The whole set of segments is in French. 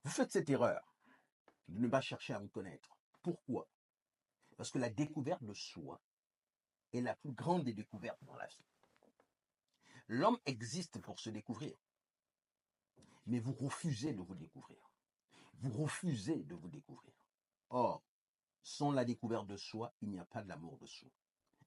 Vous faites cette erreur de ne pas chercher à vous connaître. Pourquoi? Parce que la découverte de soi est la plus grande des découvertes dans la vie. L'homme existe pour se découvrir, mais vous refusez de vous découvrir. Vous refusez de vous découvrir. Or, sans la découverte de soi, il n'y a pas de l'amour de soi.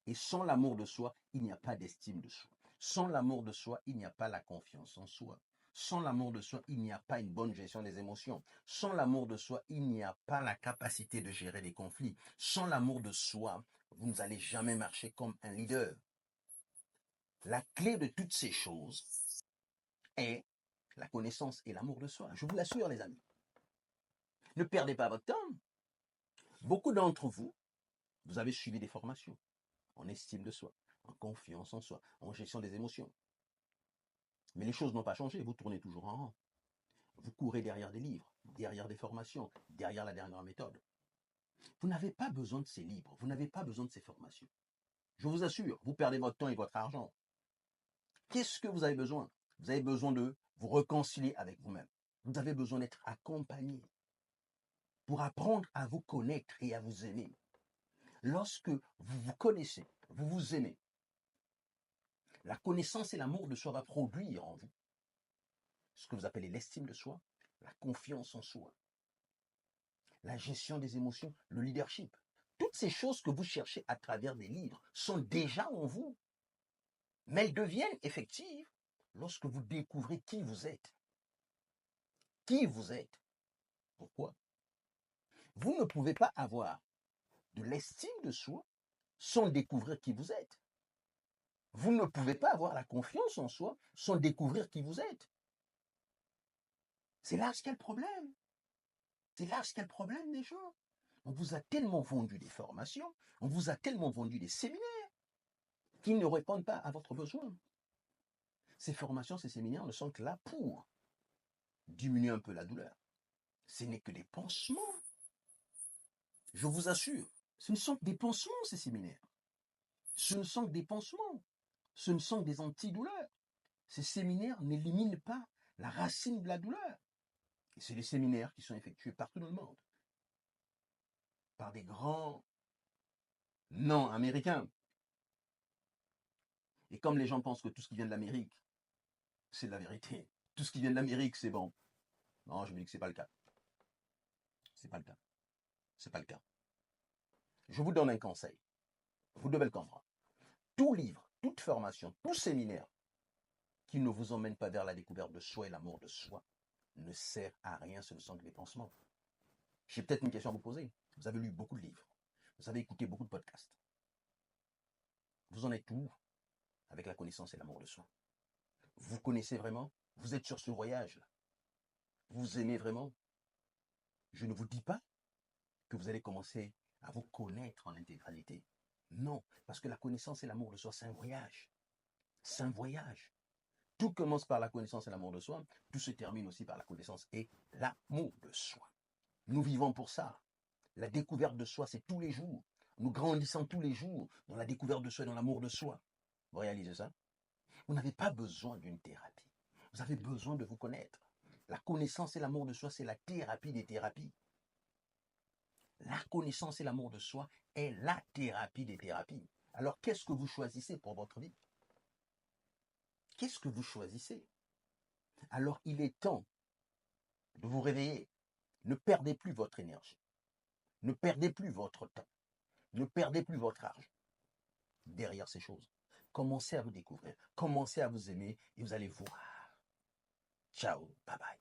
Et sans l'amour de soi, il n'y a pas d'estime de soi. Sans l'amour de soi, il n'y a pas la confiance en soi. Sans l'amour de soi, il n'y a pas une bonne gestion des émotions. Sans l'amour de soi, il n'y a pas la capacité de gérer les conflits. Sans l'amour de soi, vous n'allez jamais marcher comme un leader. La clé de toutes ces choses est la connaissance et l'amour de soi. Je vous l'assure, les amis. Ne perdez pas votre temps. Beaucoup d'entre vous, vous avez suivi des formations en estime de soi, en confiance en soi, en gestion des émotions. Mais les choses n'ont pas changé, vous tournez toujours en rond. Vous courez derrière des livres, derrière des formations, derrière la dernière méthode. Vous n'avez pas besoin de ces livres, vous n'avez pas besoin de ces formations. Je vous assure, vous perdez votre temps et votre argent. Qu'est-ce que vous avez besoin? Vous avez besoin de vous réconcilier avec vous-même. Vous avez besoin d'être accompagné pour apprendre à vous connaître et à vous aimer. Lorsque vous vous connaissez, vous vous aimez, la connaissance et l'amour de soi va produire en vous ce que vous appelez l'estime de soi, la confiance en soi, la gestion des émotions, le leadership. Toutes ces choses que vous cherchez à travers des livres sont déjà en vous. Mais elles deviennent effectives lorsque vous découvrez qui vous êtes. Qui vous êtes. Pourquoi? Vous ne pouvez pas avoir de l'estime de soi sans découvrir qui vous êtes. Vous ne pouvez pas avoir la confiance en soi sans découvrir qui vous êtes. C'est là ce qu'est le problème. C'est là ce qu'est le problème des gens. On vous a tellement vendu des formations, on vous a tellement vendu des séminaires qui ne répondent pas à votre besoin. Ces formations, ces séminaires ne sont que là pour diminuer un peu la douleur. Ce n'est que des pansements. Je vous assure, ce ne sont que des pansements, ces séminaires. Ce ne sont que des pansements. Ce ne sont que des antidouleurs. Ces séminaires n'éliminent pas la racine de la douleur. Et c'est des séminaires qui sont effectués partout dans le monde par des grands noms américains. Et comme les gens pensent que tout ce qui vient de l'Amérique, c'est de la vérité. Tout ce qui vient de l'Amérique, c'est bon. Non, je me dis que c'est pas le cas. C'est pas le cas. C'est pas le cas. Je vous donne un conseil. Vous devez le comprendre. Tout livre, toute formation, tout séminaire qui ne vous emmène pas vers la découverte de soi et l'amour de soi ne sert à rien, ce ne sont que des pansements. J'ai peut-être une question à vous poser. Vous avez lu beaucoup de livres. Vous avez écouté beaucoup de podcasts. Vous en êtes où avec la connaissance et l'amour de soi? Vous connaissez vraiment? Vous êtes sur ce voyage-là? Vous aimez vraiment? Je ne vous dis pas que vous allez commencer à vous connaître en intégralité. Non, parce que la connaissance et l'amour de soi, c'est un voyage. C'est un voyage. Tout commence par la connaissance et l'amour de soi, tout se termine aussi par la connaissance et l'amour de soi. Nous vivons pour ça. La découverte de soi, c'est tous les jours. Nous grandissons tous les jours dans la découverte de soi et dans l'amour de soi. Vous réalisez ça? Vous n'avez pas besoin d'une thérapie. Vous avez besoin de vous connaître. La connaissance et l'amour de soi, c'est la thérapie des thérapies. La connaissance et l'amour de soi est la thérapie des thérapies. Alors, qu'est-ce que vous choisissez pour votre vie? Qu'est-ce que vous choisissez? Alors, il est temps de vous réveiller. Ne perdez plus votre énergie. Ne perdez plus votre temps. Ne perdez plus votre argent derrière ces choses. Commencez à vous découvrir. Commencez à vous aimer et vous allez voir. Ciao, bye bye.